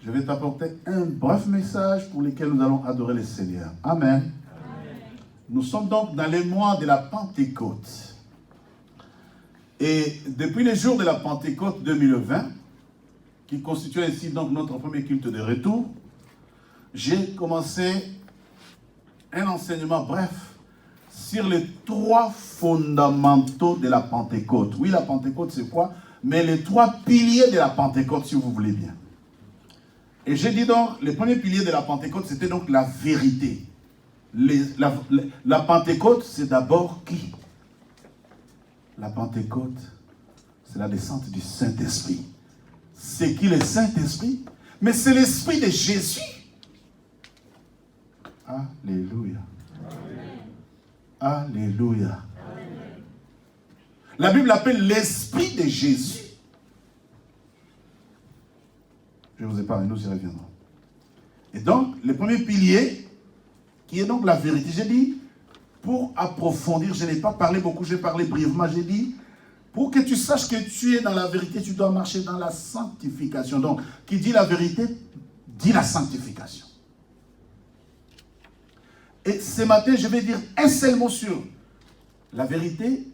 je vais t'apporter un bref message pour lequel nous allons adorer le Seigneur. Amen. Amen. Nous sommes donc dans les mois de la Pentecôte. Et depuis les jours de la Pentecôte 2020, qui constitue ainsi donc notre premier culte de retour, j'ai commencé un enseignement bref sur les 3 fondamentaux de la Pentecôte. Oui, la Pentecôte c'est quoi? Mais les 3 piliers de la Pentecôte, si vous voulez bien. Et j'ai dit donc, le premier pilier de la Pentecôte, c'était donc la vérité. La Pentecôte, c'est d'abord qui? La Pentecôte, c'est la descente du Saint-Esprit. C'est qui le Saint-Esprit? Mais c'est l'Esprit de Jésus. Alléluia. Amen. Alléluia. Amen. La Bible l'appelle l'Esprit de Jésus. Je vous épargne, nous y reviendrons. Et donc, le premier pilier, qui est donc la vérité, j'ai dit, pour approfondir, je n'ai pas parlé beaucoup, j'ai parlé brièvement, j'ai dit, pour que tu saches que tu es dans la vérité, tu dois marcher dans la sanctification. Donc, qui dit la vérité, dit la sanctification. Et ce matin, je vais dire un seul mot sur la vérité,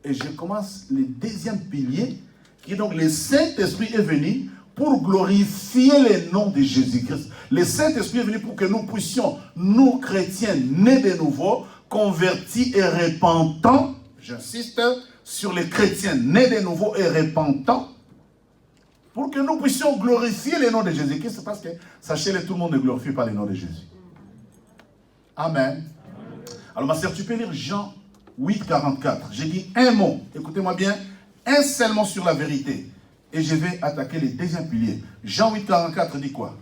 et je commence le deuxième pilier, qui est donc le Saint-Esprit est venu pour glorifier le nom de Jésus-Christ. Le Saint-Esprit est venu pour que nous puissions, nous chrétiens, nés de nouveau, convertis et repentants, j'insiste, sur les chrétiens nés de nouveau et repentants, pour que nous puissions glorifier le nom de Jésus-Christ, parce que, sachez-le, tout le monde ne glorifie pas le nom de Jésus. Amen. Alors ma sœur, tu peux lire Jean 8, 44. J'ai dit un mot, écoutez-moi bien, un seul mot sur la vérité. Et je vais attaquer les deuxième piliers. Jean 8, 44 dit quoi?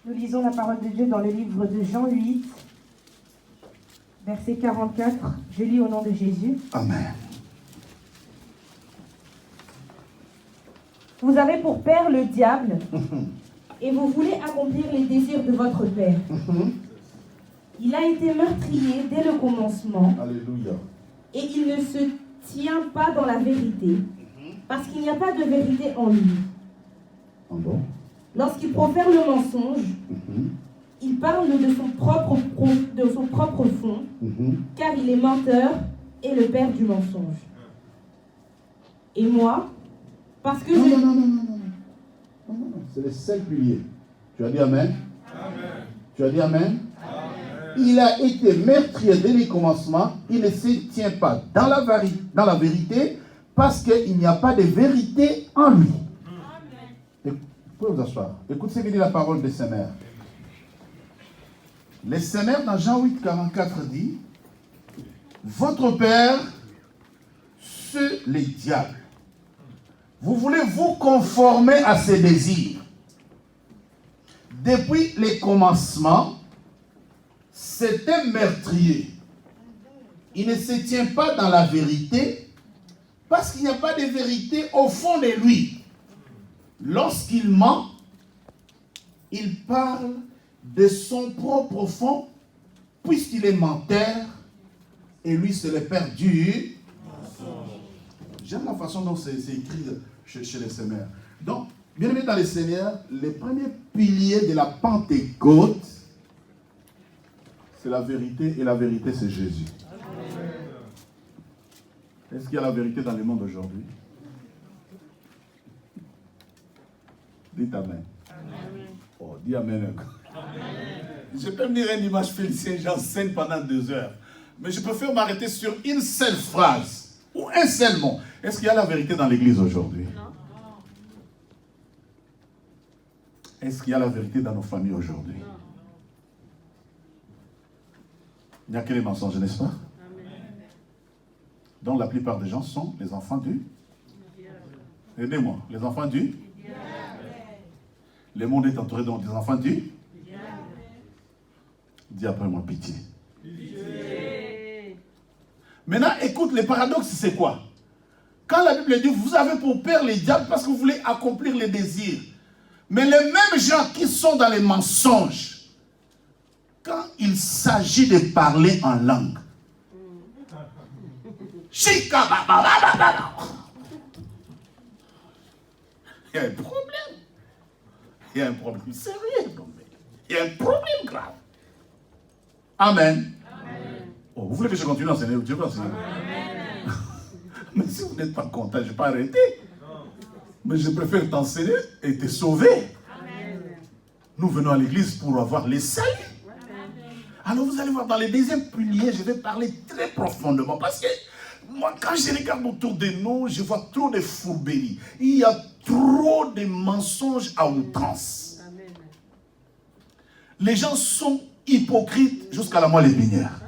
Nous lisons la parole de Dieu dans le livre de Jean 8, verset 44. Je lis au nom de Jésus. Amen. Vous avez pour père le diable, et vous voulez accomplir les désirs de votre père. Il a été meurtrier dès le commencement. Alléluia. Et il ne se tient pas dans la vérité, parce qu'il n'y a pas de vérité en lui. Ah bon? Lorsqu'il profère le mensonge, il parle de son propre fond, car il est menteur et le père du mensonge. Et moi, parce que Non, c'est le seul pilier. Tu as dit Amen? Amen. Tu as dit Amen? Amen. Il a été meurtrier dès le commencement. Il ne se tient pas dans la vérité parce qu'il n'y a pas de vérité en lui. Amen. Vous pouvez vous asseoir. Écoute ce que dit la parole de Saint-Mère. Le Saint-Mère dans Jean 8, 44 dit: votre père, c'est le diable. Vous voulez vous conformer à ses désirs. Depuis le commencement, c'est un meurtrier. Il ne se tient pas dans la vérité parce qu'il n'y a pas de vérité au fond de lui. Lorsqu'il ment, il parle de son propre fond puisqu'il est menteur et lui c'est le père du mensonge. J'aime la façon dont c'est écrit chez les Seigneurs. Donc, bien aimé dans les Seigneurs, les premiers piliers de la Pentecôte, c'est la vérité, et la vérité, c'est Jésus. Amen. Est-ce qu'il y a la vérité dans le monde aujourd'hui? Dites Amen. Amen. Oh, dis Amen. Je peux me dire une image félicien, j'enseigne pendant 2 heures. Mais je préfère m'arrêter sur une seule phrase. Ou un seul mot. Est-ce qu'il y a la vérité dans l'église aujourd'hui? Non. Est-ce qu'il y a la vérité dans nos familles aujourd'hui? Non. Il n'y a que les mensonges, n'est-ce pas? Amen. Donc la plupart des gens sont les enfants du diable. Aidez-moi. Les enfants du diable. Le monde est entouré donc des enfants du diable. Dis après moi pitié. Maintenant, écoute, le paradoxe, c'est quoi? Quand la Bible dit, vous avez pour père les diables parce que vous voulez accomplir les désirs. Mais les mêmes gens qui sont dans les mensonges, quand il s'agit de parler en langue, Il y a un problème. Il y a un problème sérieux. Il y a un problème grave. Amen. Amen. Oh, vous voulez que je continue à enseigner? Dieu va enseigner. Mais si vous n'êtes pas content, je ne vais pas arrêter. Mais je préfère t'enseigner et te sauver. Amen. Nous venons à l'église pour avoir les saluts. Alors vous allez voir, dans les deuxièmes piliers, je vais parler très profondément. Parce que moi, quand je regarde autour de nous, je vois trop de fourberies. Il y a trop de mensonges à outrance. Amen. Les gens sont hypocrites jusqu'à la moelle épinière.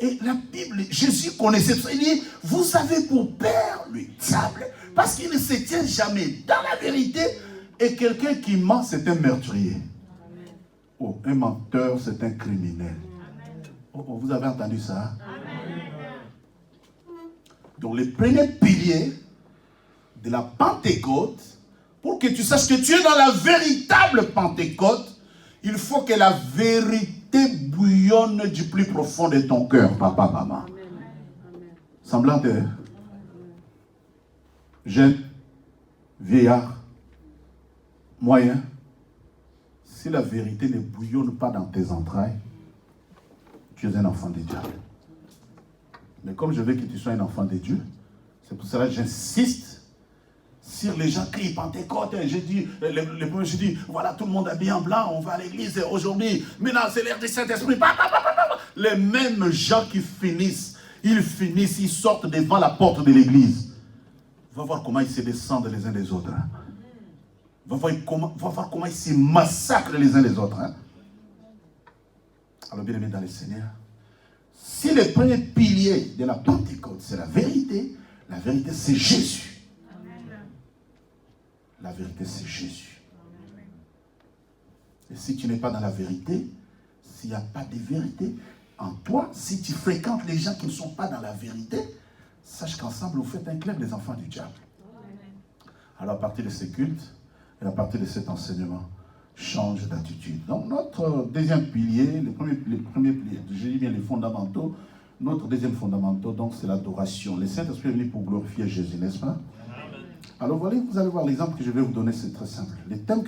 Et la Bible, Jésus connaissait ça. Il dit, vous avez pour père le diable, parce qu'il ne se tient jamais dans la vérité. Et quelqu'un qui ment, c'est un meurtrier. Oh, un menteur, c'est un criminel. Oh, vous avez entendu ça? Donc, le premier pilier de la Pentecôte, pour que tu saches que tu es dans la véritable Pentecôte, il faut que la vérité bouillonne du plus profond de ton cœur, papa, maman. Semblant de jeune, vieillard, moyen. Si la vérité ne bouillonne pas dans tes entrailles, tu es un enfant de Dieu. Mais comme je veux que tu sois un enfant de Dieu, c'est pour cela que j'insiste sur les gens qui Pentecôte. J'ai dit, je dis, voilà, tout le monde habillé en blanc, on va à l'église aujourd'hui. Maintenant, c'est l'ère du Saint-Esprit. Les mêmes gens qui finissent, ils sortent devant la porte de l'église. Va voir comment ils se descendent les uns des autres. Va voir comment ils se massacrent les uns les autres. Alors, bien aimé dans le Seigneur, si le premier pilier de la Pentecôte, c'est la vérité c'est Jésus. Amen. La vérité, c'est Jésus. Amen. Et si tu n'es pas dans la vérité, s'il n'y a pas de vérité en toi, si tu fréquentes les gens qui ne sont pas dans la vérité, sache qu'ensemble, vous faites un club des enfants du diable. Amen. Alors, à partir de ces cultes, et à partir de cet enseignement, change d'attitude. Donc, notre deuxième pilier, les premiers piliers, j'ai dit bien les fondamentaux, notre deuxième fondamental, donc, c'est l'adoration. Le Saint-Esprit est venu pour glorifier Jésus, n'est-ce pas? Amen. Alors, voilà, vous allez voir l'exemple que je vais vous donner, c'est très simple. Les textes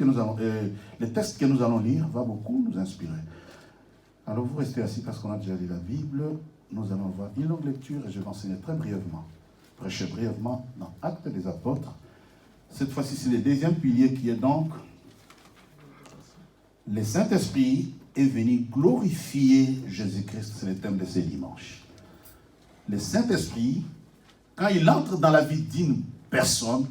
que nous allons lire va beaucoup nous inspirer. Alors, vous restez assis parce qu'on a déjà lu la Bible. Nous allons voir une longue lecture et je vais enseigner très brièvement, prêcher brièvement dans Actes des Apôtres. Cette fois-ci, c'est le deuxième pilier qui est donc le Saint-Esprit est venu glorifier Jésus-Christ. C'est le thème de ce dimanche. Le Saint-Esprit, quand il entre dans la vie d'une personne,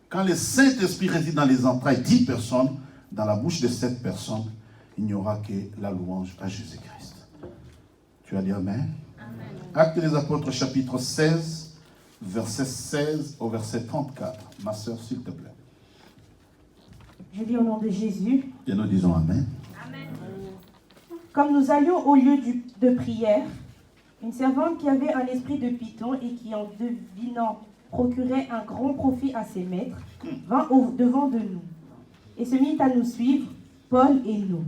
quand le Saint-Esprit réside dans les entrailles d'10 personnes, dans la bouche de cette personne, il n'y aura que la louange à Jésus-Christ. Tu as dit Amen? Amen. Actes des Apôtres, chapitre 16, verset 16 au verset 34. Ma sœur, s'il te plaît. Je lis au nom de Jésus. Et nous disons Amen. Amen. Comme nous allions au lieu de prière, une servante qui avait un esprit de python et qui, en devinant, procurait un grand profit à ses maîtres, vint au-devant de nous et se mit à nous suivre, Paul et nous.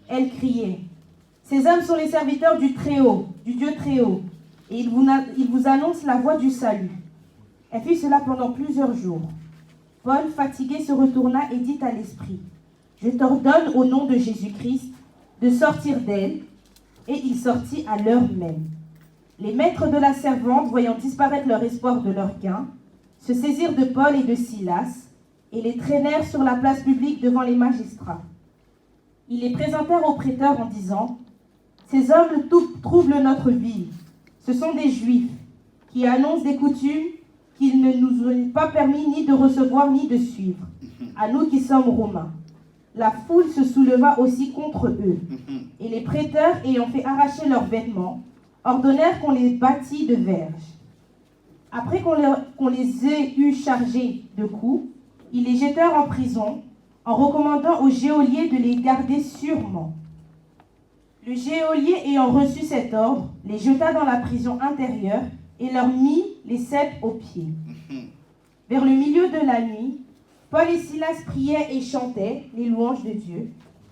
Elle criait, « Ces hommes sont les serviteurs du Très-Haut, du Dieu Très-Haut, et ils vous annoncent la voie du salut. » Elle fit cela pendant plusieurs jours. Paul, fatigué, se retourna et dit à l'esprit, « Je t'ordonne au nom de Jésus-Christ de sortir d'elle. » Et il sortit à l'heure même. Les maîtres de la servante, voyant disparaître leur espoir de leur gain, se saisirent de Paul et de Silas et les traînèrent sur la place publique devant les magistrats. Ils les présentèrent au prêteur en disant, « Ces hommes troublent notre ville. Ce sont des Juifs qui annoncent des coutumes qu'il ne nous est pas permis ni de recevoir ni de suivre, à nous qui sommes Romains. » La foule se souleva aussi contre eux, et les prêteurs, ayant fait arracher leurs vêtements, ordonnèrent qu'on les bâtît de verges. Après qu'on les ait eus chargés de coups, ils les jetèrent en prison, en recommandant au geôlier de les garder sûrement. Le geôlier, ayant reçu cet ordre, les jeta dans la prison intérieure et leur mit les ceps aux pieds. Vers le milieu de la nuit, Paul et Silas priaient et chantaient les louanges de Dieu,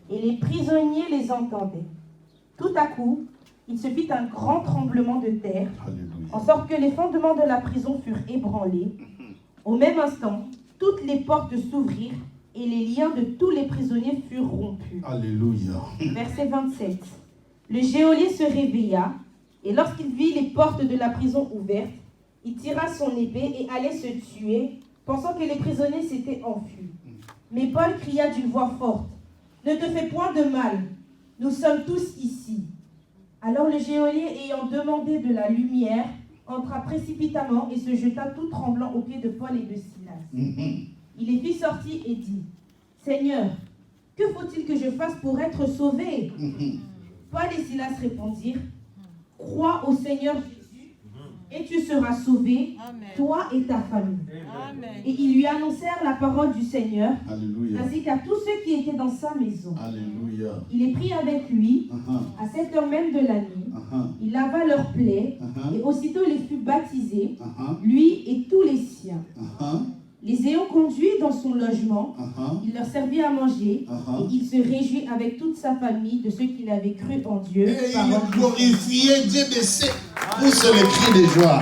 et les prisonniers les entendaient. Tout à coup, il se fit un grand tremblement de terre, en sorte que les fondements de la prison furent ébranlés, Au même instant, toutes les portes s'ouvrirent et les liens de tous les prisonniers furent rompus. Alléluia. Verset 27. Le geôlier se réveilla et lorsqu'il vit les portes de la prison ouvertes, il tira son épée et allait se tuer, pensant que les prisonniers s'étaient enfuis. Mais Paul cria d'une voix forte, « Ne te fais point de mal, nous sommes tous ici. » Alors le geôlier, ayant demandé de la lumière, entra précipitamment et se jeta tout tremblant aux pieds de Paul et de Silas. Il les fit sortir et dit, « Seigneur, que faut-il que je fasse pour être sauvé ?» Paul et Silas répondirent, « Crois au Seigneur Jésus et tu seras sauvé, Amen. Toi et ta famille. » Amen. Et ils lui annoncèrent la parole du Seigneur, Alléluia. Ainsi qu'à tous ceux qui étaient dans sa maison. Alléluia. Il les prit avec lui à cette heure même de la nuit. Il lava leurs plaies et aussitôt il fut baptisé, lui et tous les siens. Les ayant conduits dans son logement, il leur servit à manger et il se réjouit avec toute sa famille de ceux qu'il avait cru en Dieu. Et il glorifiait Dieu de ses pousse les cris de joie.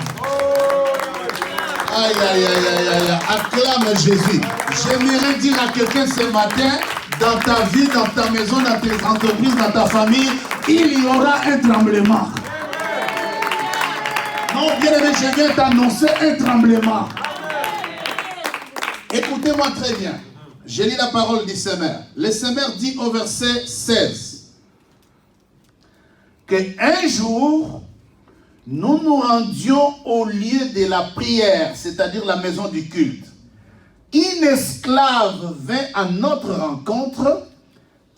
Aïe, aïe, aïe, aïe, aïe, acclame Jésus. J'aimerais dire à quelqu'un ce matin, dans ta vie, dans ta maison, dans tes entreprises, dans ta famille, il y aura un tremblement. Non, bien aimé, je viens t'annoncer un tremblement. Écoutez-moi très bien. Je lis la parole du Seigneur. Le Seigneur dit au verset 16 qu'un jour, nous nous rendions au lieu de la prière, c'est-à-dire la maison du culte. Une esclave vint à notre rencontre.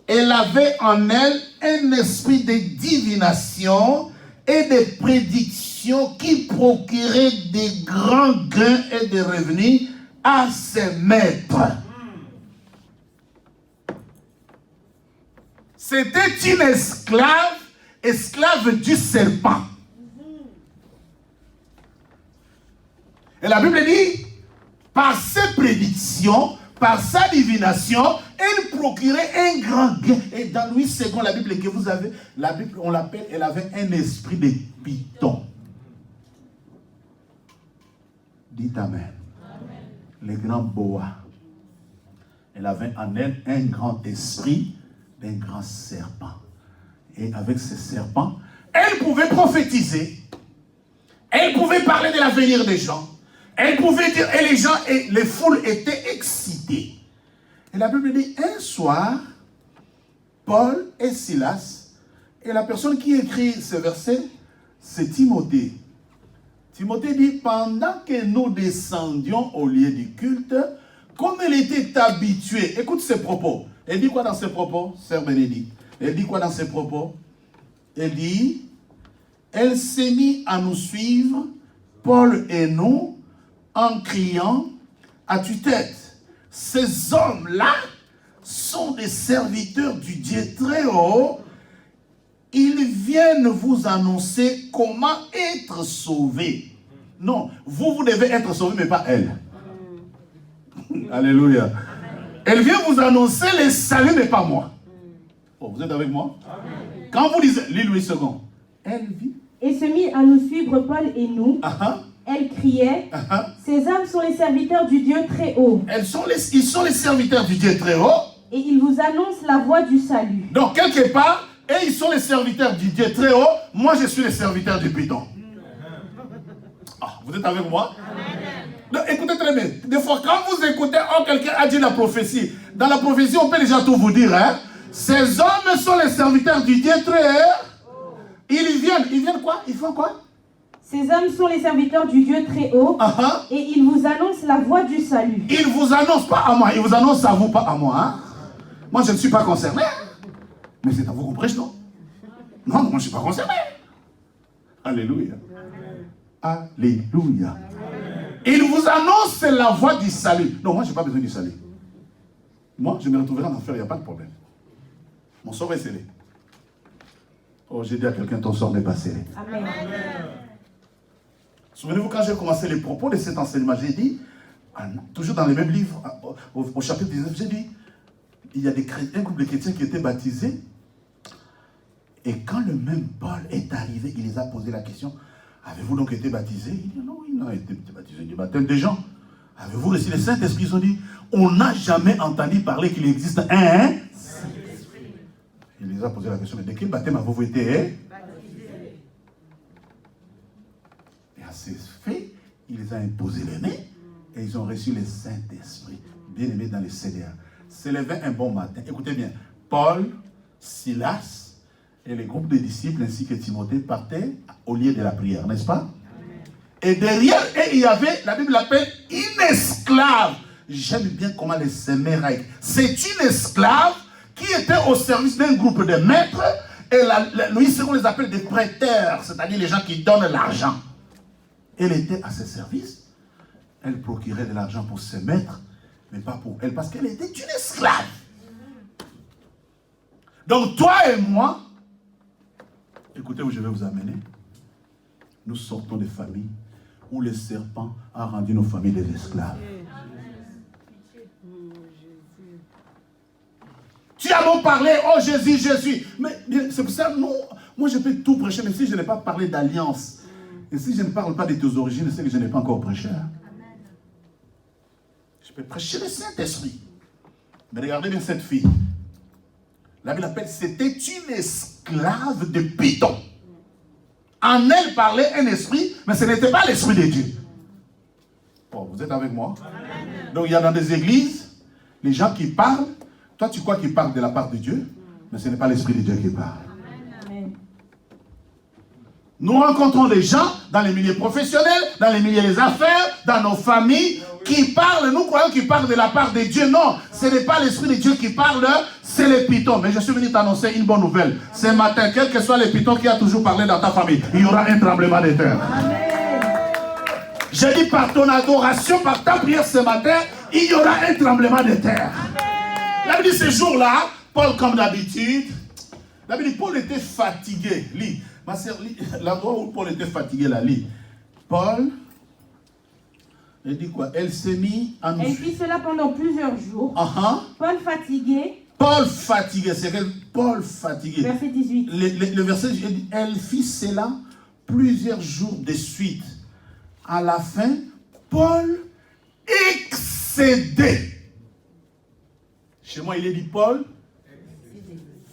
Elle avait en elle un esprit de divination et de prédiction qui procurait des grands gains et des revenus à ses maîtres. C'était une esclave du serpent. Et la Bible dit, par ses prédictions, par sa divination, elle procurait un grand gain. Et dans Louis II, la Bible que vous avez, la Bible, on l'appelle, elle avait un esprit de python. Dites Amen. Le grand boa. Elle avait en elle un grand esprit d'un grand serpent. Et avec ce serpent, elle pouvait prophétiser. Elle pouvait parler de l'avenir des gens. Elle pouvait dire, et les gens, et les foules étaient excitées. Et la Bible dit, un soir, Paul et Silas, et la personne qui écrit ce verset, c'est Timothée. Timothée dit, pendant que nous descendions au lieu du culte, comme elle était habituée, écoute ses propos. Elle dit quoi dans ses propos, Sœur Bénédicte? Elle dit quoi dans ses propos? Elle dit, elle s'est mise à nous suivre, Paul et nous, en criant à tue-tête. Ces hommes-là sont des serviteurs du Dieu très haut. Ils viennent vous annoncer comment être sauvés. Non, vous devez être sauvés, mais pas elle. Alléluia. Elle vient vous annoncer les saluts, mais pas moi. Oh, vous êtes avec moi? Quand vous lisez, lis Louis II, elle vit. Et se mit à nous suivre, Paul et nous. Elle criait, ces hommes sont les serviteurs du Dieu très haut. Ils sont les serviteurs du Dieu très haut. Et ils vous annoncent la voie du salut. Donc, quelque part, et ils sont les serviteurs du Dieu très haut. Moi, je suis les serviteurs du python. Ah, vous êtes avec moi? Donc, écoutez très bien. Des fois, quand vous écoutez, oh, quelqu'un a dit la prophétie. Dans la prophétie, on peut déjà tout vous dire. Hein? Ces hommes sont les serviteurs du Dieu très haut. Ils viennent quoi? Ils font quoi? Ces hommes sont les serviteurs du Dieu très haut et ils vous annoncent la voie du salut. Ils vous annoncent pas à moi, ils vous annoncent à vous, pas à moi. Hein? Moi, je ne suis pas concerné. Mais c'est à vous qu'on prêche, non? Non, moi, je ne suis pas concerné. Alléluia. Alléluia. Ils vous annoncent la voie du salut. Non, moi, je n'ai pas besoin du salut. Moi, je me retrouverai en enfer, il n'y a pas de problème. Mon sort est scellé. Oh, j'ai dit à quelqu'un, ton sort n'est pas scellé. Amen. Souvenez-vous, quand j'ai commencé les propos de cet enseignement, j'ai dit, toujours dans les mêmes livres, au chapitre 19, j'ai dit, il y a un groupe de chrétiens qui étaient baptisés. Et quand le même Paul est arrivé, il les a posé la question, avez-vous donc été baptisés? Il dit, non, il n'a été baptisé du baptême des gens. Avez-vous reçu le Saint-Esprit? Ils ont dit, on n'a jamais entendu parler qu'il existe un Saint-Esprit. Il les a posé la question, mais de quel baptême avez-vous été baptisé? Et à ces faits, il les a imposé le nez et ils ont reçu le Saint-Esprit. Bien aimé dans les CDA. S'élevait un bon matin. Écoutez bien, Paul, Silas et les groupes de disciples ainsi que Timothée partaient au lieu de la prière, n'est-ce pas? Et derrière eux, il y avait, la Bible l'appelle une esclave. J'aime bien comment les Séméraïques. C'est une esclave qui était au service d'un groupe de maîtres. Et Louis II les appelle des prêteurs, c'est-à-dire les gens qui donnent l'argent. Elle était à ses services. Elle procurait de l'argent pour ses maîtres, mais pas pour elle, parce qu'elle était une esclave. Donc toi et moi, écoutez où je vais vous amener. Nous sortons des familles où le serpent a rendu nos familles des esclaves. Tu as beau parler, oh Jésus, Jésus. Mais c'est pour ça, non, moi je peux tout prêcher, mais si je n'ai pas parlé d'alliance, et si je ne parle pas de tes origines, c'est que je n'ai pas encore prêché. Je peux prêcher le Saint-Esprit. Mais regardez bien cette fille. La Bible l'appelle, c'était une esclave de Python. En elle parlait un esprit, mais ce n'était pas l'esprit de Dieu. Bon, vous êtes avec moi? Amen. Donc il y a dans des églises, les gens qui parlent, toi tu crois qu'ils parlent de la part de Dieu, mais ce n'est pas l'esprit de Dieu qui parle. Amen. Nous rencontrons des gens dans les milieux professionnels, dans les milieux des affaires, dans nos familles, qui parlent, nous croyons qu'ils parlent de la part de Dieu. Non, ce n'est pas l'esprit de Dieu qui parle, c'est les pitons. Mais je suis venu t'annoncer une bonne nouvelle. Ce matin, quel que soit les pitons qui a toujours parlé dans ta famille, il y aura un tremblement de terre. J'ai dit par ton adoration, par ta prière ce matin, il y aura un tremblement de terre. La Bible dit ce jour-là, Paul comme d'habitude, la Bible dit Paul était fatigué. Lis, ma sœur, lis l'endroit où Paul était fatigué, là, lis. Paul... Elle dit quoi? Elle s'est mise à nous. Elle fit cela pendant plusieurs jours. Paul fatigué. Paul fatigué, c'est quel Paul fatigué. Verset 18. Le verset, elle fit cela plusieurs jours de suite. À la fin, Paul excédé. Chez moi, il est dit Paul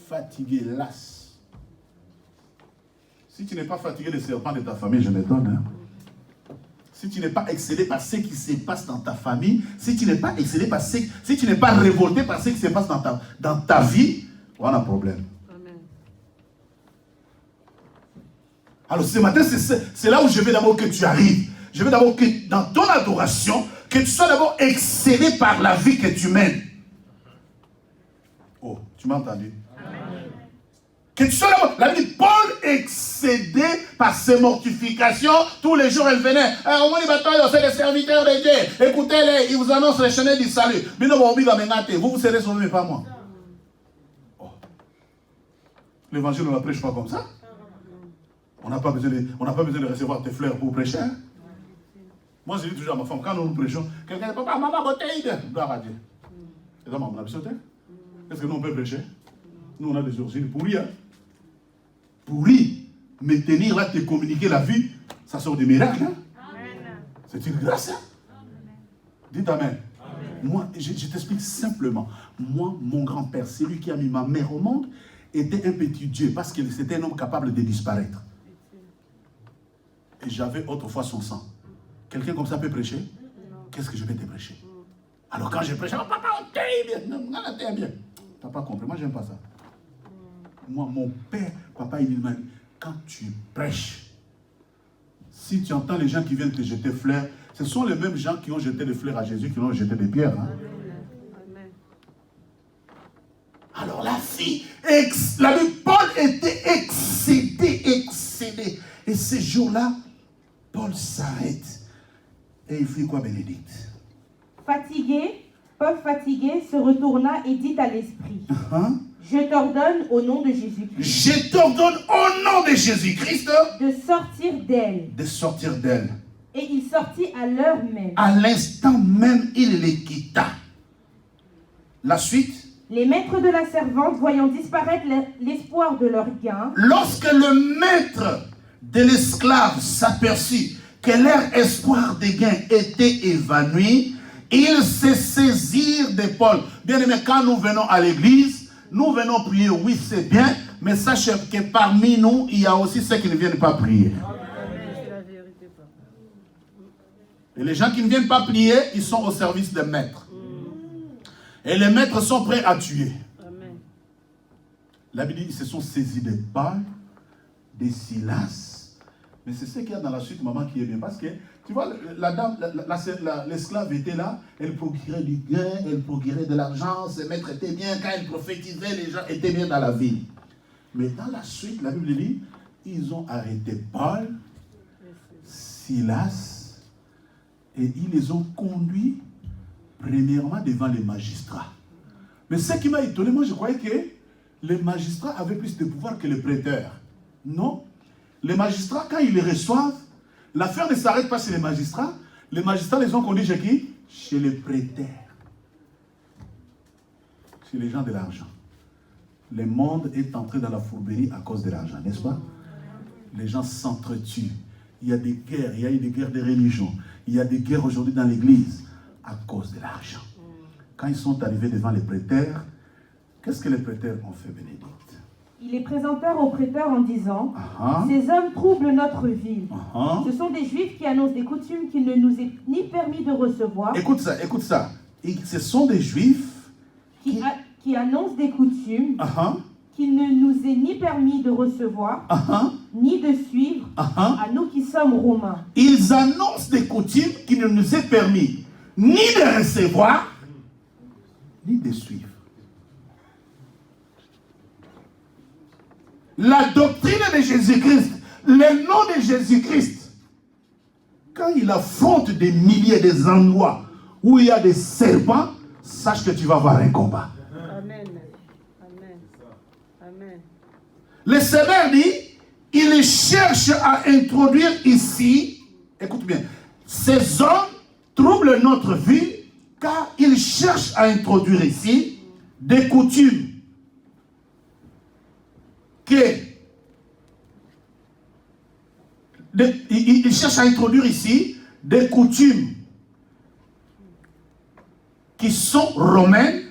fatigué, las. Si tu n'es pas fatigué des serpents de ta famille, je m'étonne. Hein? Si tu n'es pas excédé par ce qui se passe dans ta famille, si tu n'es pas excédé par si tu n'es pas révolté par ce qui se passe dans ta vie, on a un problème. Amen. Alors ce matin, c'est là où je veux d'abord que tu arrives. Je veux d'abord que dans ton adoration, que tu sois d'abord excédé par la vie que tu mènes. Oh, tu m'as entendu? Que tu sois là, la vie de Paul excédé par ses mortifications. Tous les jours, elle venait. Au moins, c'est les serviteurs de Dieu. Écoutez-les, ils vous annoncent les chemins du salut. Vous serez sauvés, mais pas moi. Oh. L'évangile, on ne la prêche pas comme ça. On n'a pas besoin de recevoir tes fleurs pour prêcher. Hein? Moi, je dis toujours à ma femme, quand nous prêchons, quelqu'un dit, papa, maman, bouteille. Gloire à Dieu. C'est ça, maman, on a besoin. Est-ce que nous, on peut prêcher? Nous, on a des origines pourries. Hein? Pourri, mais tenir là, te communiquer la vie, ça sort des miracles. Hein? C'est une grâce. Hein? Dites amen. Moi, je t'explique simplement. Moi, mon grand-père, celui qui a mis ma mère au monde, était un petit Dieu parce que c'était un homme capable de disparaître. Et j'avais autrefois son sang. Quelqu'un comme ça peut prêcher? Qu'est-ce que je vais te prêcher? Alors quand je prêche, oh, papa, on t'aime bien. Non, on t'aime bien. Tu n'as pas compris, moi, j'aime pas ça. Moi, mon père, papa, il m'a dit, quand tu prêches, si tu entends les gens qui viennent te jeter fleurs, ce sont les mêmes gens qui ont jeté des fleurs à Jésus, qui ont jeté des pierres. Hein? Amen. Alors la fille, Paul était excédé. Et ce jour-là, Paul s'arrête. Et il fait quoi, Bénédicte? Fatigué, Paul fatigué se retourna et dit à l'esprit. Je t'ordonne au nom de Jésus-Christ. Je t'ordonne au nom de Jésus-Christ. De sortir d'elle. De sortir d'elle. Et il sortit à l'heure même. À l'instant même, il les quitta. La suite. Les maîtres de la servante, voyant disparaître l'espoir de leur gain. Lorsque le maître de l'esclave s'aperçut que leur espoir de gain était évanoui, Ils se saisirent de Paul. Bien aimé, quand nous venons à l'église, nous venons prier, oui c'est bien, mais sachez que parmi nous, il y a aussi ceux qui ne viennent pas prier. Et les gens qui ne viennent pas prier, ils sont au service des maîtres. Et les maîtres sont prêts à tuer. La Bible dit, ils se sont saisis de Paul, de Silas. Mais c'est ce qu'il y a dans la suite, maman, qui est bien. Parce que, tu vois, la dame, l'esclave était là, elle procurait du gain, elle procurait de l'argent, ses maîtres étaient bien, quand elle prophétisait, les gens étaient bien dans la ville. Mais dans la suite, la Bible dit, ils ont arrêté Paul, Silas, et ils les ont conduits, premièrement, devant les magistrats. Mais ce qui m'a étonné, moi je croyais que les magistrats avaient plus de pouvoir que les prêteurs. Non. Les magistrats, quand ils les reçoivent, l'affaire ne s'arrête pas chez les magistrats les ont conduits chez qui? Chez les prêteurs. Chez les gens de l'argent. Le monde est entré dans la fourberie à cause de l'argent, n'est-ce pas? Les gens s'entretuent. Il y a des guerres, il y a eu des guerres de religion. Il y a des guerres aujourd'hui dans l'église à cause de l'argent. Quand ils sont arrivés devant les prêteurs, qu'est-ce que les prêteurs ont fait, Bénédicte? Ils les présentèrent aux prêteurs en disant, ces hommes troublent notre ville. Ce sont des Juifs qui annoncent des coutumes qu'il ne nous est ni permis de recevoir. Écoute ça, écoute ça. Ce sont des Juifs qui annoncent des coutumes qu'il ne nous est ni permis de recevoir, ni de suivre, à nous qui sommes Romains. Ils annoncent des coutumes qu'il ne nous est permis ni de recevoir, ni de suivre. La doctrine de Jésus-Christ, le nom de Jésus-Christ, quand il affronte des milliers d'endroits où il y a des serpents, sache que tu vas avoir un combat. Amen. Amen. Amen. Le Seigneur dit, il cherche à introduire ici, écoute bien, ces hommes troublent notre vie car ils cherchent à introduire ici des coutumes il cherche à introduire ici des coutumes qui sont romaines,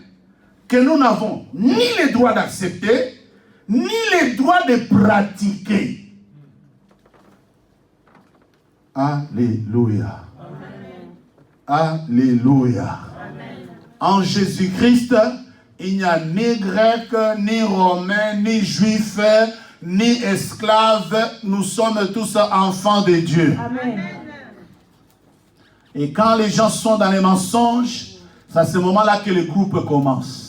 que nous n'avons ni le droit d'accepter, ni le droit de pratiquer. Alléluia. Amen. Alléluia. Amen. En Jésus-Christ, il n'y a ni grec, ni romain, ni juif, ni esclave. Nous sommes tous enfants de Dieu. Amen. Et quand les gens sont dans les mensonges, c'est à ce moment-là que le groupe commence.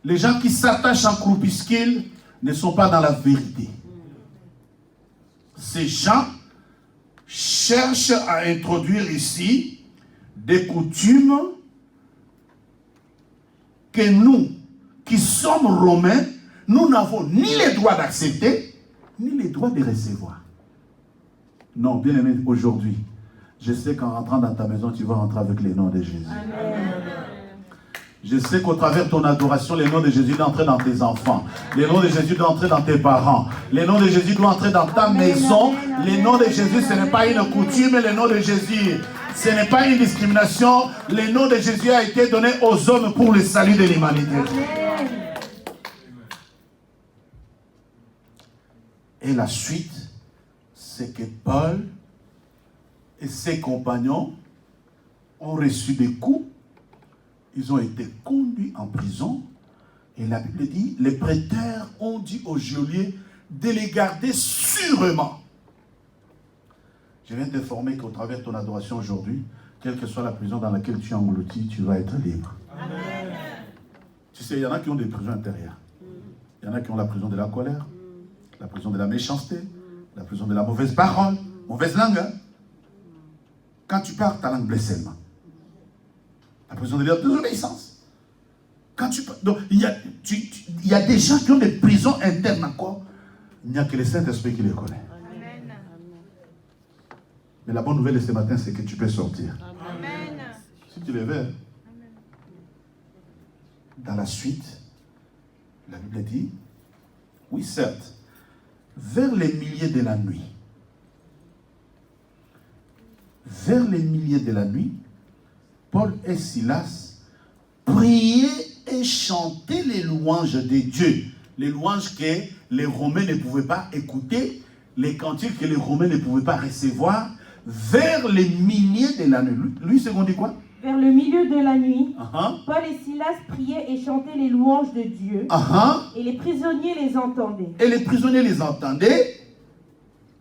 Les gens qui s'attachent en groupuscule ne sont pas dans la vérité. Ces gens cherchent à introduire ici des coutumes que nous, qui sommes romains, nous n'avons ni le droit d'accepter, ni le droit de recevoir. Non, bien aimé, aujourd'hui, je sais qu'en rentrant dans ta maison, tu vas rentrer avec les noms de Jésus. Amen. Je sais qu'au travers de ton adoration, les noms de Jésus doivent entrer dans tes enfants. Les noms de Jésus doivent entrer dans tes parents. Les noms de Jésus doivent entrer dans ta maison. Les noms de Jésus, ce n'est pas une coutume. Les noms de Jésus, ce n'est pas une discrimination. Le nom de Jésus a été donné aux hommes pour le salut de l'humanité. Et la suite, c'est que Paul et ses compagnons ont reçu des coups. Ils ont été conduits en prison. Et la Bible dit, les prêteurs ont dit au geôlier de les garder sûrement. Je viens t'informer qu'au travers de ton adoration aujourd'hui, quelle que soit la prison dans laquelle tu es englouti, tu vas être libre. Amen. Tu sais, il y en a qui ont des prisons intérieures. Il y en a qui ont la prison de la colère, la prison de la méchanceté, la prison de la mauvaise parole, mauvaise langue. Hein? Quand tu parles, ta langue blesse seulement. La prison de la désobéissance. Quand tu parles, donc, il y a des gens qui ont des prisons internes encore. Il n'y a que le Saint-Esprit qui les connaît. Amen. Mais la bonne nouvelle de ce matin, c'est que tu peux sortir. Amen. Si tu le veux. Dans la suite, la Bible dit, oui certes, vers les milliers de la nuit, Paul et Silas priaient et chantaient les louanges de Dieu. Les louanges que les Romains ne pouvaient pas écouter, les cantiques que les Romains ne pouvaient pas recevoir, vers les milliers de la nuit. Lui, c'est qu'on dit quoi? Vers le milieu de la nuit, Paul et Silas priaient et chantaient les louanges de Dieu. Et les prisonniers les entendaient. Et les prisonniers les entendaient.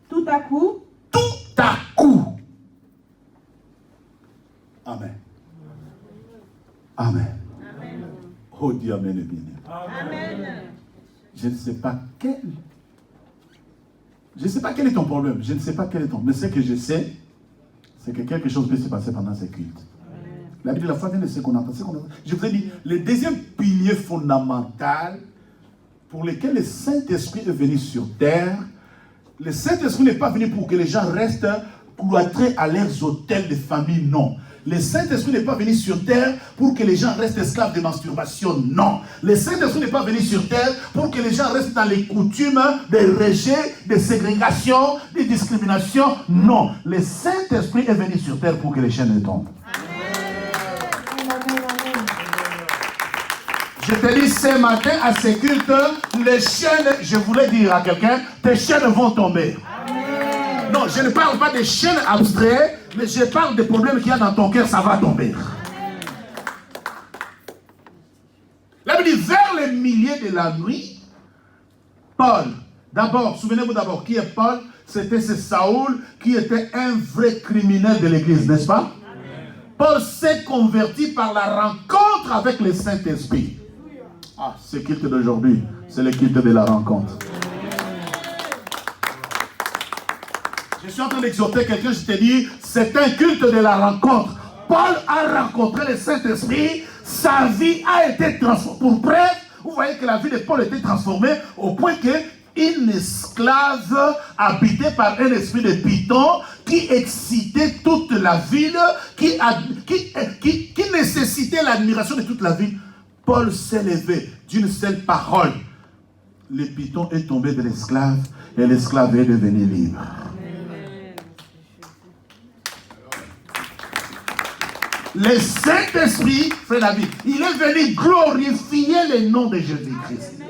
Tout à coup. Tout à coup. Amen. Amen. Amen. Oh Dieu, amen et bien. Amen. Je ne sais pas quel est ton problème. Je ne sais pas quel est ton. Mais ce que je sais, c'est que quelque chose peut se passer pendant ces cultes. La Bible, la foi vient de ce qu'on entend. Je vous ai dit, le deuxième pilier fondamental pour lequel le Saint-Esprit est venu sur terre, le Saint-Esprit n'est pas venu pour que les gens restent cloîtrés à leurs hôtels de famille, non. Le Saint-Esprit n'est pas venu sur terre pour que les gens restent esclaves de masturbation, non. Le Saint-Esprit n'est pas venu sur terre pour que les gens restent dans les coutumes des rejets, des ségrégations, des discriminations, non. Le Saint-Esprit est venu sur terre pour que les chaînes tombent. Je te dis ce matin à ce culte, les chaînes, je voulais dire à quelqu'un, tes chaînes vont tomber. Amen. Non, je ne parle pas des chaînes abstraites, mais je parle des problèmes qu'il y a dans ton cœur, ça va tomber. La Bible dit, vers les milliers de la nuit, Paul, d'abord, souvenez-vous d'abord, qui est Paul? C'était ce Saoul qui était un vrai criminel de l'église, n'est-ce pas? Amen. Paul s'est converti par la rencontre avec le Saint-Esprit. Ah, ce culte d'aujourd'hui, c'est le culte de la rencontre. Je suis en train d'exhorter quelqu'un, je te dis, c'est un culte de la rencontre. Paul a rencontré le Saint-Esprit, sa vie a été transformée. Pour preuve, vous voyez que la vie de Paul a été transformée au point qu'une esclave habitée par un esprit de python qui excitait toute la ville, qui nécessitait l'admiration de toute la ville. Paul s'est levé d'une seule parole. Le python est tombé de l'esclave et l'esclave est devenu libre. Le Saint-Esprit fait la vie. Il est venu glorifier le nom de Jésus-Christ.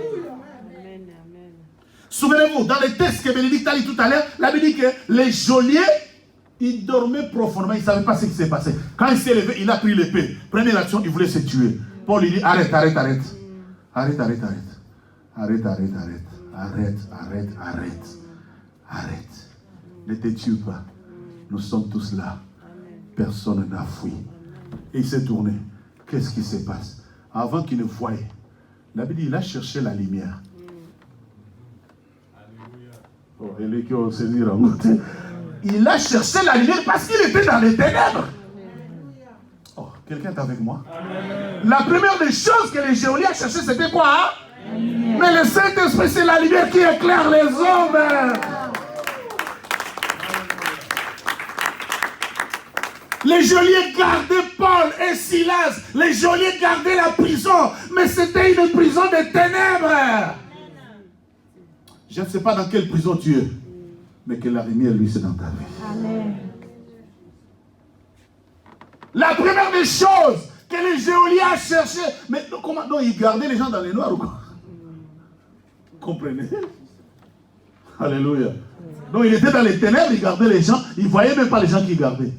Souvenez-vous, dans le texte que Bénédicte a lu tout à l'heure, la Bible dit que les geôliers, ils dormaient profondément, ils ne savaient pas ce qui s'est passé. Quand il s'est levé, il a pris l'épée. Première action, il voulait se tuer. Paul lui dit, arrête. Ne te tue pas. Nous sommes tous là. Personne n'a fui. Et il s'est tourné. Qu'est-ce qui se passe? Avant qu'il ne voie, la Bible dit, il a cherché la lumière. Oh, il a cherché la lumière parce qu'il était dans les ténèbres. Oh, quelqu'un est avec moi? Amen. La première des choses que les geôliers cherchaient, c'était quoi? Mais le Saint-Esprit, c'est la lumière qui éclaire les hommes. Les geôliers gardaient Paul et Silas. Les geôliers gardaient la prison. Mais c'était une prison de ténèbres. Je ne sais pas dans quelle prison tu es. Mais que la lumière, lui, c'est dans ta vie. Amen. La première des choses que les geôliers a cherché. Mais comment? Non, ils gardaient les gens dans les noirs ou quoi? Comprenez? Alléluia. Donc il était dans les ténèbres, il gardait les gens. Il ne voyait même pas les gens qu'il gardait.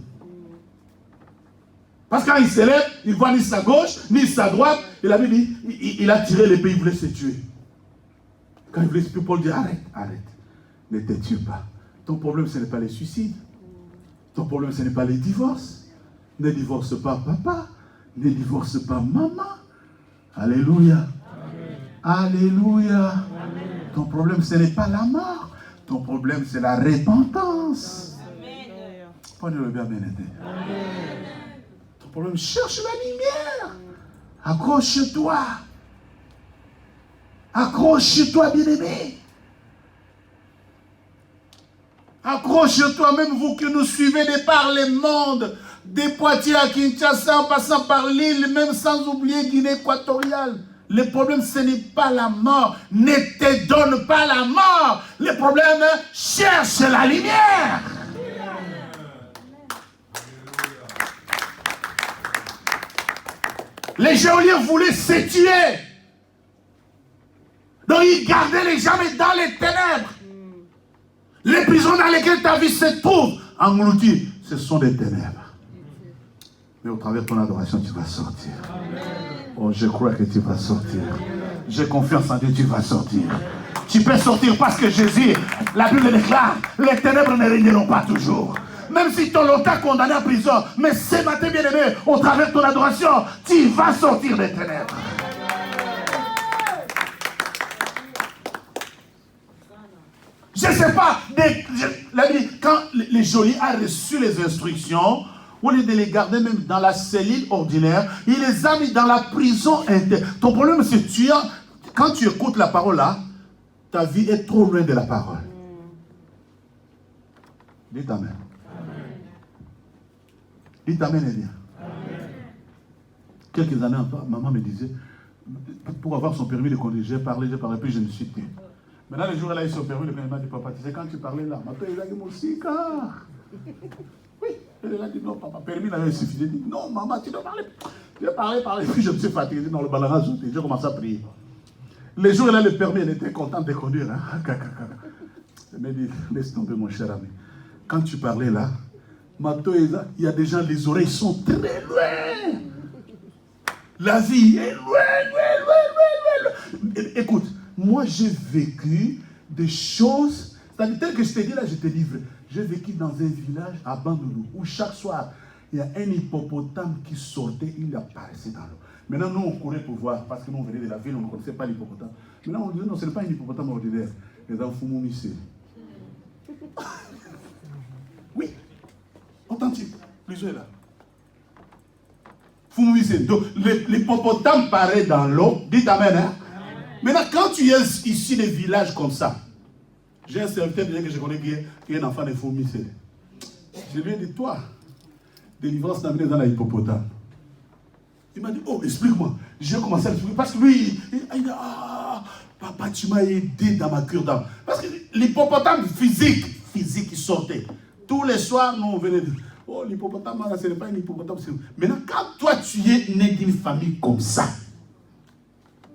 Parce que quand il se lève, il ne voit ni sa gauche, ni sa droite. Il avait dit, il a tiré l'épée, il voulait se tuer. Quand il voulait se tuer, Paul dit, arrête. Ne te tue pas. Ton problème, ce n'est pas les suicides. Ton problème, ce n'est pas les divorces. Ne divorce pas papa. Ne divorce pas maman. Alléluia. Amen. Alléluia. Amen. Ton problème, ce n'est pas la mort. Ton problème, c'est la repentance. Prenez-le bien, bien. Ton problème, cherche la lumière. Accroche-toi. Accroche-toi, bien-aimé. Accroche-toi, même vous que nous suivez de par le monde, des Poitiers à Kinshasa, en passant par l'île, même sans oublier Guinée équatoriale. Le problème, ce n'est pas la mort. Ne te donne pas la mort. Le problème, cherche la lumière. Les geôliers voulaient se tuer. Donc ils gardaient les gens dans les ténèbres. Les prisons dans lesquelles ta vie se trouve, englouties, ce sont des ténèbres. Mais au travers de ton adoration, tu vas sortir. Oh, je crois que tu vas sortir. J'ai confiance en Dieu, tu vas sortir. Tu peux sortir parce que Jésus, la Bible déclare, les ténèbres ne régneront pas toujours. Même si tu as longtemps condamné en prison, mais ce matin, bien-aimé, au travers de ton adoration, tu vas sortir des ténèbres. Je ne sais pas, quand les geôliers ont reçu les instructions, au lieu de les garder même dans la cellule ordinaire, il les a mis dans la prison interne. Ton problème, c'est que quand tu écoutes la parole là, ta vie est trop loin de la parole. Dites Amen. Dites Amen et bien. Quelques années après, maman me disait, pour avoir son permis de conduire, j'ai parlé, puis je me suis tué. Maintenant, le jour où elle a eu son permis de conduire, elle m'a dit, papa, tu sais, quand tu parlais là, ma père, il a dit, mon cigare. Oui, elle a dit, non, papa, permis n'avait suffi. J'ai dit, non, maman, tu dois parler. J'ai parlé, puis je me suis fatigué, dans le balançage, j'ai commencé à prier. Les jours où elle a le permis, elle était contente de conduire. Hein? Elle m'a dit, laisse tomber, mon cher ami. Quand tu parlais là, il y a des gens, les oreilles sont très loin. La vie est loin. Écoute, moi j'ai vécu des choses, c'est-à-dire tel que je t'ai dit là, je te livre. J'ai vécu dans un village abandonné où chaque soir, il y a un hippopotame qui sortait, il apparaissait dans l'eau. Maintenant, nous, on courait pour voir, parce que nous, on venait de la ville, on ne connaissait pas l'hippopotame. Maintenant, on disait, non, ce n'est pas un hippopotame ordinaire. Les enfants moumisés. Oui, authentique. Plusieurs là. Fumoumisé. Donc, l'hippopotame paraît dans l'eau. Dites Amen, hein? Maintenant, quand tu es ici, des villages comme ça, j'ai un serviteur que je connais qui est un enfant de Fumoumisé. Je lui ai dit, toi, délivrance d'amener dans la hippopotame. Il m'a dit, oh, explique-moi. J'ai commencé à l'expliquer parce que lui, il dit, ah, papa, tu m'as aidé dans ma cure d'âme. Parce que l'hippopotame physique, il sortait. Tous les soirs, nous, on venait dire, oh, l'hippopotame, ce n'est pas un hippopotame. Maintenant, quand toi, tu es né d'une famille comme ça,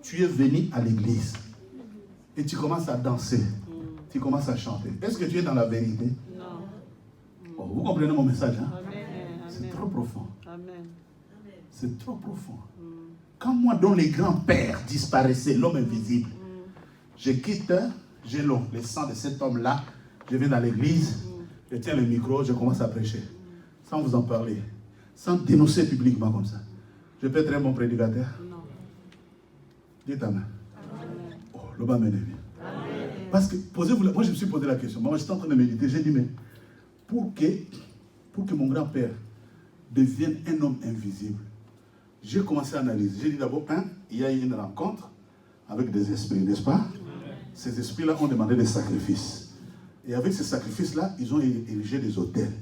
tu es venu à l'église et tu commences à danser, tu commences à chanter. Est-ce que tu es dans la vérité? Non. Oh, vous comprenez mon message, hein? Amen. C'est trop profond. Amen. C'est trop profond. Quand moi, dont les grands-pères disparaissaient, l'homme invisible, je quitte, j'ai le sang de cet homme-là, je viens dans l'église, je tiens le micro, je commence à prêcher, sans vous en parler, sans dénoncer publiquement comme ça. Je peux être un bon prédicateur? Non. Dites Amen. Oh, le bas m'énerve. Parce que, posez-vous, moi je me suis posé la question, moi j'étais en train de méditer, j'ai dit, mais pour que mon grand-père devienne un homme invisible, j'ai commencé à analyser. J'ai dit d'abord, il y a eu une rencontre avec des esprits, n'est-ce pas? Ces esprits-là ont demandé des sacrifices. Et avec ces sacrifices-là, ils ont érigé des autels.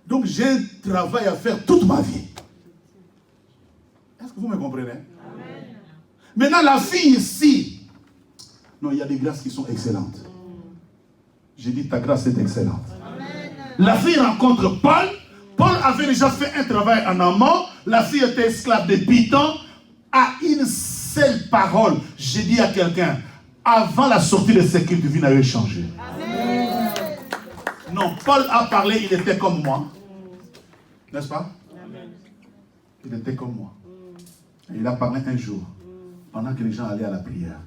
Donc j'ai un travail à faire toute ma vie. Est-ce que vous me comprenez? Amen. Maintenant, la fille ici, non, il y a des grâces qui sont excellentes. J'ai dit, ta grâce est excellente. Amen. La fille rencontre Paul. Paul avait déjà fait un travail en amont. La fille était esclave de Python. À une seule parole, j'ai dit à quelqu'un, avant la sortie de ce culte, vie n'avait changé. Amen. Non, Paul a parlé, il était comme moi. N'est-ce pas? Amen. Il était comme moi. Et il a parlé un jour, pendant que les gens allaient à la prière.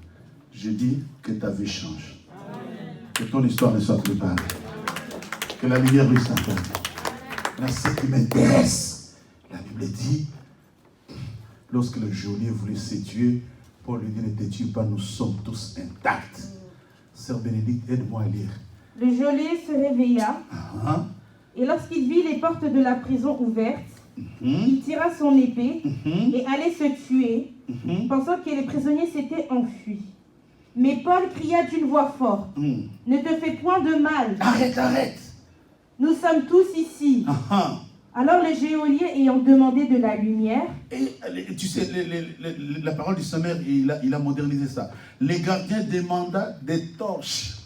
J'ai dit que ta vie change. Amen. Que ton histoire ne soit plus pareille. Que la lumière lui s'appelle. Là, ce qui m'intéresse, la Bible dit, lorsque le geôlier voulait se tuer, Paul lui dit, ne te tue pas, nous sommes tous intacts. Sœur Bénédicte, aide-moi à lire. Le geôlier se réveilla, et lorsqu'il vit les portes de la prison ouvertes, il tira son épée et allait se tuer, pensant que les prisonniers s'étaient enfuis. Mais Paul cria d'une voix forte, ne te fais point de mal. Arrête. Nous sommes tous ici. Alors le geôlier ayant demandé de la lumière. Et tu sais, la parole du Seigneur, il a modernisé ça. Les gardiens demandaient des torches.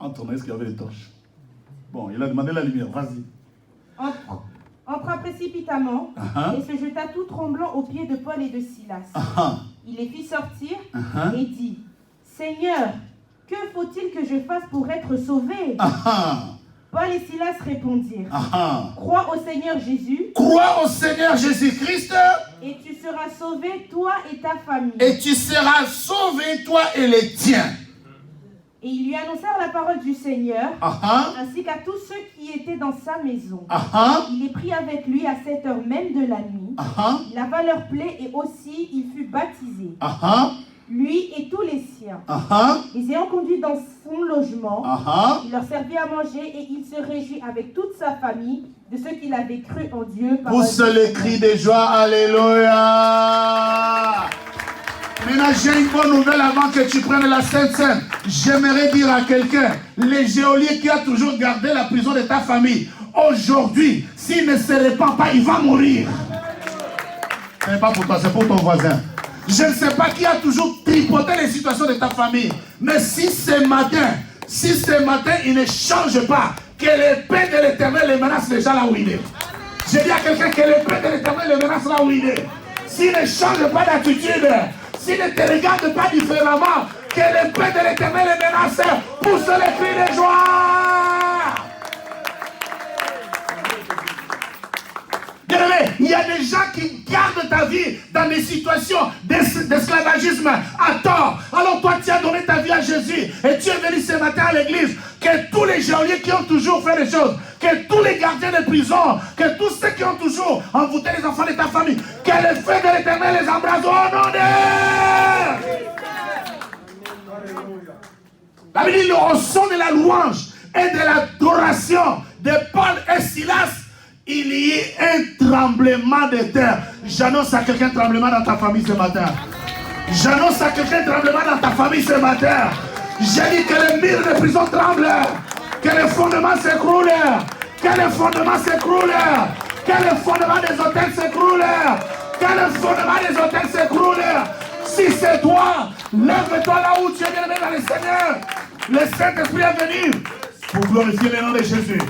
Antoine, est-ce qu'il y avait des torches? Bon, il a demandé la lumière, vas-y. entra précipitamment et se jeta tout tremblant aux pieds de Paul et de Silas. Il les fit sortir et dit, Seigneur, que faut-il que je fasse pour être sauvé? Paul et Silas répondirent, crois au Seigneur Jésus. Crois au Seigneur Jésus-Christ. Et tu seras sauvé, toi et ta famille. Et tu seras sauvé, toi et les tiens. Et ils lui annoncèrent la parole du Seigneur, ainsi qu'à tous ceux qui étaient dans sa maison. Il les prit avec lui à cette heure même de la nuit. Il lava leurs plaies et aussi il fut baptisé. Lui et tous les siens. Les ayant conduits dans son logement, il leur servit à manger et il se réjouit avec toute sa famille de ce qu'il avait cru en Dieu. Pousse les cris de joie, alléluia. Maintenant, j'ai une bonne nouvelle avant que tu prennes la Sainte Seine. J'aimerais dire à quelqu'un, les geôlier qui a toujours gardé la prison de ta famille, aujourd'hui, s'il ne se répand pas, il va mourir. Ce n'est pas pour toi, c'est pour ton voisin. Je ne sais pas qui a toujours tripoté les situations de ta famille, mais si ce matin, il ne change pas, que l'épée de l'Éternel les menace déjà là où il est. Je dis à quelqu'un que l'épée de l'Éternel les menace là où il est. S'il ne change pas d'attitude, s'il ne te regarde pas différemment, que l'épée de l'Éternel les menace, pousse les cris de joie. Il y a des gens qui gardent ta vie dans des situations d'esclavagisme à tort. Alors toi, tu as donné ta vie à Jésus et tu es venu ce matin à l'église. Que tous les geôliers qui ont toujours fait les choses, que tous les gardiens de prison, que tous ceux qui ont toujours envoûté les enfants de ta famille, que le feu de l'Éternel les embrasse au nom de... La Bible dit, au son de la louange et de l'adoration de Paul et Silas, il y a un tremblement de terre. J'annonce à quelqu'un un tremblement dans ta famille ce matin. J'annonce à quelqu'un un tremblement dans ta famille ce matin. J'ai dit que les murs de prison tremblent. Que les fondements s'écroulent. Que les fondements s'écroulent. Que les fondements des hôtels s'écroulent. Que les fondements des hôtels s'écroulent. Si c'est toi, lève-toi là où tu es bien dans le Seigneur. Le Saint-Esprit est venu pour glorifier le nom de Jésus.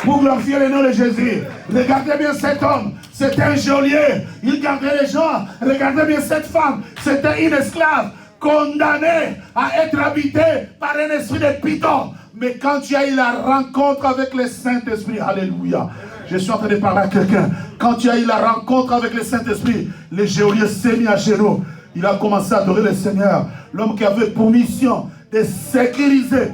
Pour glorifier le nom de Jésus. Regardez bien cet homme. C'était un geôlier. Il gardait les gens. Regardez bien cette femme. C'était une esclave condamnée à être habitée par un esprit de python. Mais quand tu as eu la rencontre avec le Saint-Esprit, alléluia. Je suis en train de parler à quelqu'un. Quand tu as eu la rencontre avec le Saint-Esprit, le geôlier s'est mis à genoux. Il a commencé à adorer le Seigneur. L'homme qui avait pour mission de sécuriser,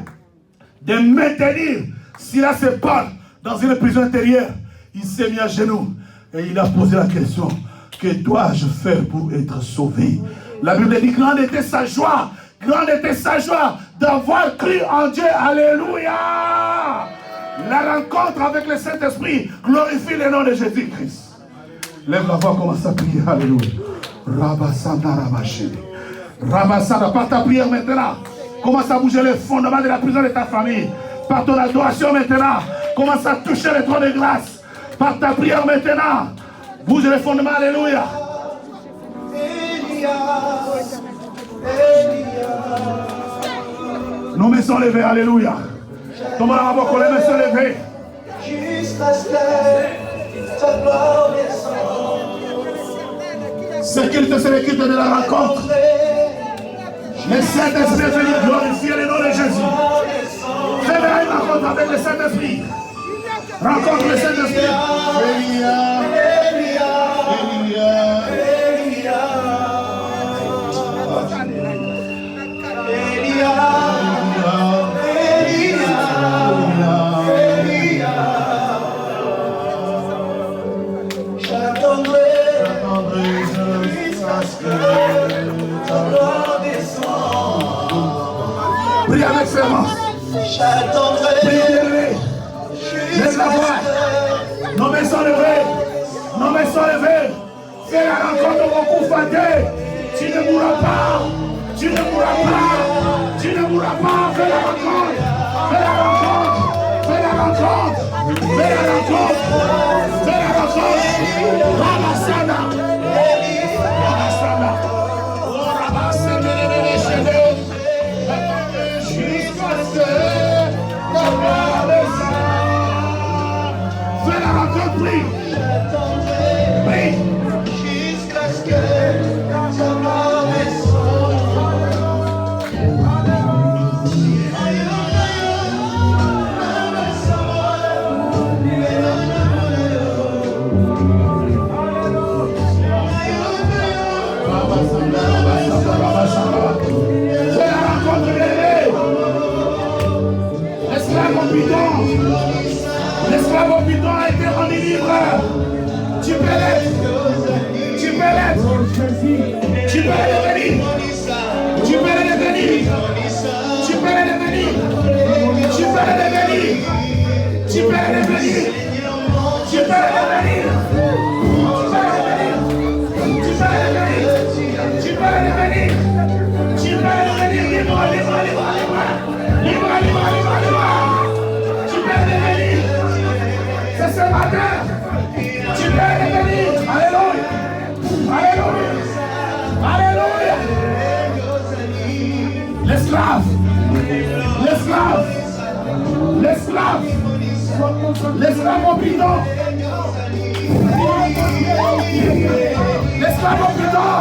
de maintenir, Silas et Paul dans une prison intérieure, il s'est mis à genoux et il a posé la question, que dois-je faire pour être sauvé? La Bible dit, grande était sa joie d'avoir cru en Dieu, alléluia. La rencontre avec le Saint-Esprit glorifie le nom de Jésus-Christ. Lève la voix, commence à prier, alléluia. Rabasana Rabashé. Rabasana, par ta prière maintenant, commence à bouger les fondements de la prison de ta famille. Par ton adoration maintenant, commence à toucher les trônes de grâce. Par ta prière maintenant, bouge les fondements, alléluia. Nos mains sont levées, alléluia. Tombe la main, les mains sont levées. C'est qu'il te c'est l'équipe de la rencontre. Le Saint-Esprit est venu glorifier le nom de Jésus. Fais une rencontre avec le Saint-Esprit. Rencontre le Saint-Esprit. Elia, Elia, Elia, Elia, Elia, j'attendrai jusqu'à ce que ta gloire descende. Prie avec fervence. J'attendrai. Lève la voix. Nos mains sont levées. Nos mains sont levées. Fais la rencontre de mon coup fatigué. Tu ne mourras pas. Tu ne mourras pas. Tu ne mourras pas. Fais la rencontre. Fais la rencontre. Fais la rencontre. Fais la rencontre. Fais la rencontre. Ramasana. Ramasana. Oh, Ramasana. Jusqu'à ce que ta gloire descende. Attendez la rencontre, prie. Prie. Jusqu'à ce que ta mort L'esclave au bidon a été rendu libre. Tu peux l'être. Tu peux l'être. Tu peux le devenir. Tu peux le devenir. Tu peux le devenir. Tu peux le devenir. Tu peux le devenir. Tu peux le devenir. Tu peux le devenir. Tu peux le devenir. Tu peux le devenir. Tu peux le devenir. Libre, libre, libre, libre. Libre, libre, libre, libre. Tu peux le devenir. C'est ce matin. Tu peux le devenir. Alléluia. Alléluia. Alléluia. L'esclave. L'esclave. L'esclave. L'esclave au bidon. L'esclave au bidon.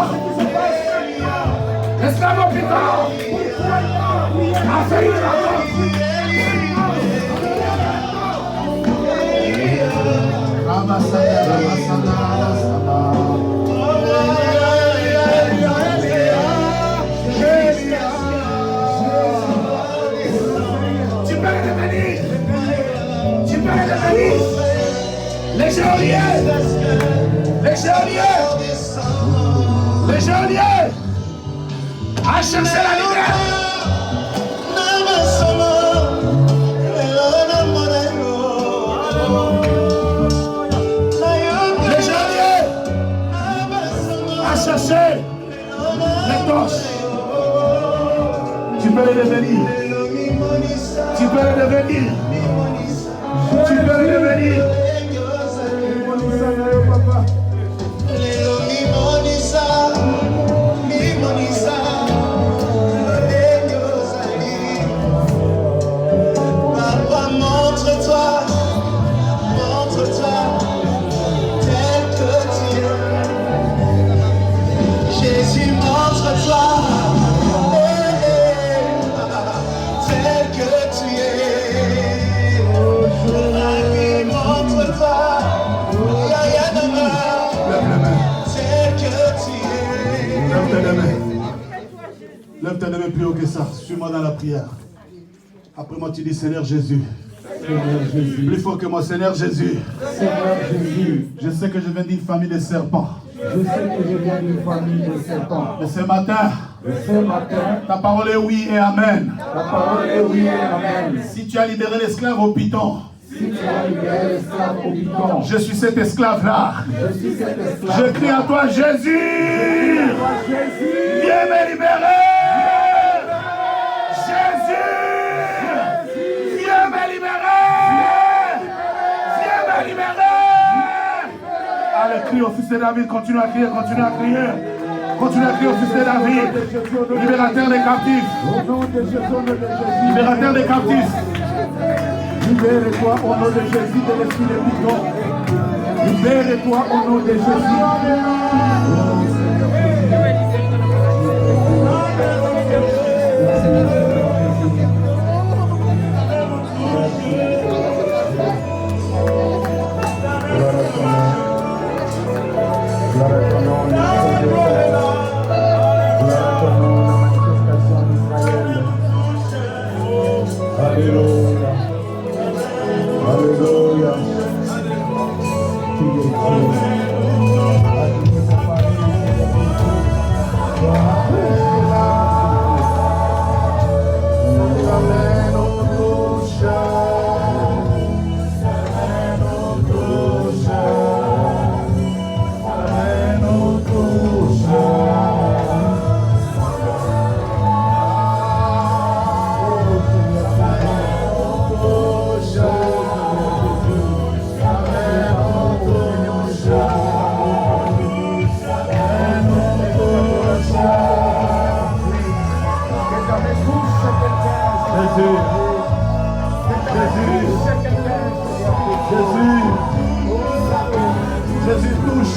L'esclave au bidon. A fait une rencontre. Tu peux le devenir. Tu peux le devenir. Les geôliers. Les geôliers. Les geôliers. À chercher la lumière. Chercher les torches. Tu peux le devenir. Tu peux le devenir. Tu peux le devenir. Papa, montre-toi. Montre-toi. Tel que tu es. Jésus, montre-toi, tel que tu es. Rabbi, montre-toi, Yayanama, tel que tu es. Lève tes deux mains. Lève tes deux mains plus haut que ça. Suis-moi dans la prière. Après moi, tu dis Seigneur Jésus. Plus fort que moi, Seigneur Jésus. Seigneur Jésus, Je sais que je viens d'une famille de serpents. je sais que je viens d'une famille de serpents. Mais ce matin, Ce matin, ta parole est oui et amen. la parole est oui et amen. Si tu as libéré l'esclave au python, Si tu as libéré l'esclave au bidon, je suis cet esclave-là. je suis cet esclave. Je crie à toi, Jésus. Jésus, Viens me libérer. Jésus. Viens me libérer. Viens me libérer. Allez, crie au fils de David. Continue à crier, continue à crier. Continue à crier au fils de David. Libérateur des captifs. au nom de Jésus, au nom de Jésus. Libérateur des captifs. Libère-toi au nom de Jésus de l'esprit de bidon. Libère-toi au nom de Jésus. Alléluia. Alléluia.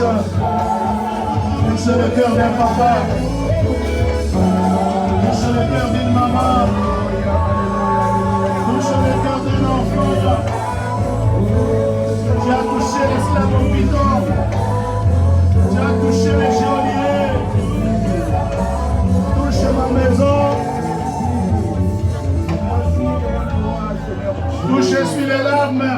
Touche le cœur d'un papa. Touche le cœur d'une maman. Touche le cœur d'un enfant. Tu as touché l'esclave au bidon. Tu as touché les geôliers. Touche ma maison. Touche sur les larmes.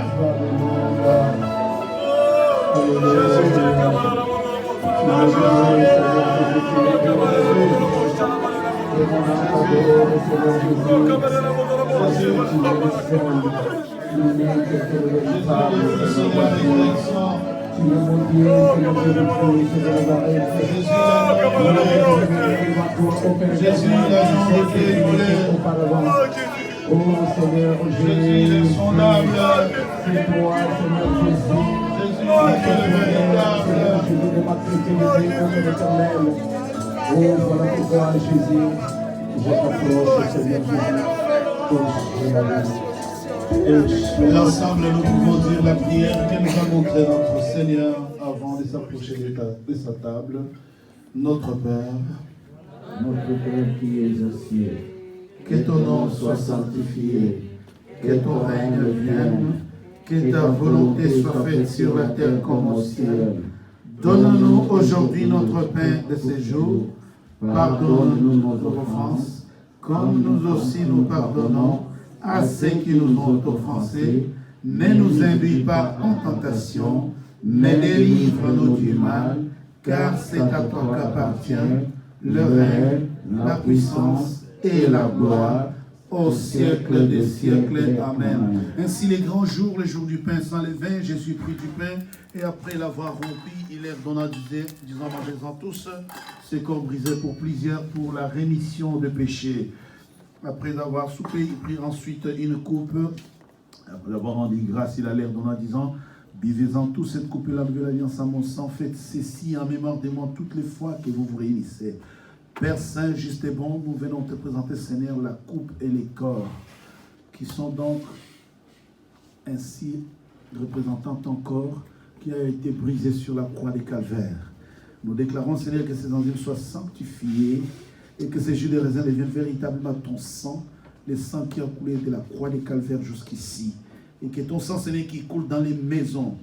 Oh Seigneur Jésus, il est sondable. C'est toi, Seigneur Jésus. Seigneur Jésus de ma chrétienté, mon éternel. Oh, voilà pourquoi Jésus, je t'approche, Seigneur Jésus. Et ensemble, nous pouvons dire la prière que nous a montré notre Seigneur avant de s'approcher de sa table. Notre Père, qui es aux cieux, que ton nom soit sanctifié, que ton règne vienne, que ta volonté soit faite sur la terre comme au ciel. Donne-nous aujourd'hui notre pain de ce jour. Pardonne-nous nos offenses, comme nous aussi nous pardonnons à ceux qui nous ont offensés. Ne nous induis pas en tentation, mais délivre-nous du mal, car c'est à toi qu'appartient le règne, la puissance et la gloire au siècle des siècles. Amen. Ainsi les grands jours, le jour du pain sans levain, Jésus prit du pain et après l'avoir rompu, il leur donna disant, mangez-en tous, ce corps brisé pour plusieurs pour la rémission de péchés. Après avoir soupé, il prit ensuite une coupe. Après avoir rendu grâce, il a l'air donnant disant, buvez-en tous cette coupe et la nouvelle alliance à mon sang, faites ceci en mémoire de moi toutes les fois que vous vous réunissez. Père Saint, juste et bon, nous venons te présenter, Seigneur, la coupe et les corps, qui sont donc ainsi représentant ton corps qui a été brisé sur la croix des calvaires. Nous déclarons, Seigneur, que ces enzymes soient sanctifiées et que ces jus de raisin deviennent véritablement ton sang, le sang qui a coulé de la croix des calvaires jusqu'ici. Et que ton sang, Seigneur, qui coule dans les maisons,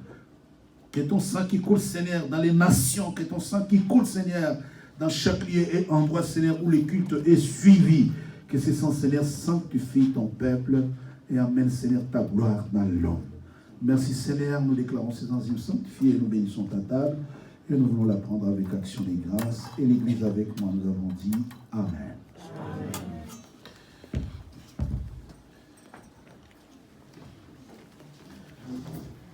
que ton sang qui coule, Seigneur, dans les nations, que ton sang qui coule, Seigneur, dans chaque lieu et endroit, Seigneur, où le culte est suivi, que ce sang, Seigneur, sanctifie ton peuple et amène, Seigneur, ta gloire dans l'homme. Merci, Seigneur, nous déclarons ces enzymes sanctifiées et nous bénissons ta table et nous voulons la prendre avec action des grâces et l'Église avec moi, nous avons dit Amen.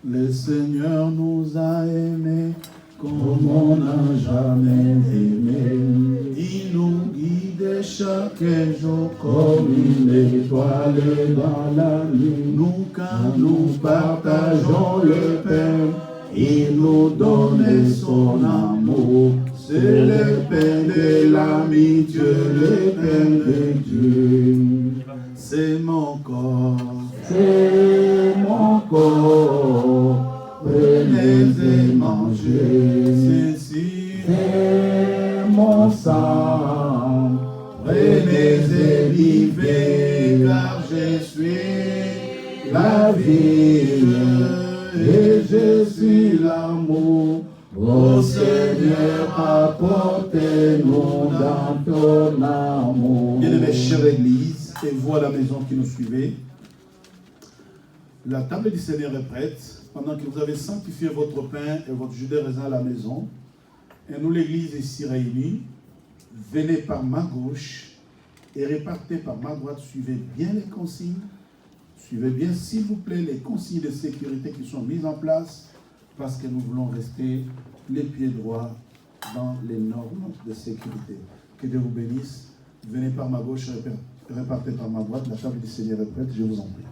Le Seigneur nous a aimés comme on n'a jamais aimé. Il nous guide chaque jour comme une étoile dans la nuit. Nous, quand nous partageons le pain, il nous donne son amour. C'est le pain de l'amitié, le pain de Dieu. C'est mon corps, c'est mon corps. Prenez et mangez, ceci c'est mon sang. Prenez et vivez, car je suis la vie et je suis l'amour. Ô Seigneur, apportez-nous dans ton amour. Bien-aimés, chère Église, et vous à la maison qui nous suivez, la table du Seigneur est prête. Pendant que vous avez sanctifié votre pain et votre jus de raisin à la maison, et nous, l'Église ici réunie, venez par ma gauche et répartez par ma droite. Suivez bien les consignes. Suivez bien, s'il vous plaît, les consignes de sécurité qui sont mises en place, parce que nous voulons rester les pieds droits dans les normes de sécurité. Que Dieu vous bénisse. Venez par ma gauche, répartez par ma droite. La table du Seigneur est prête, je vous en prie.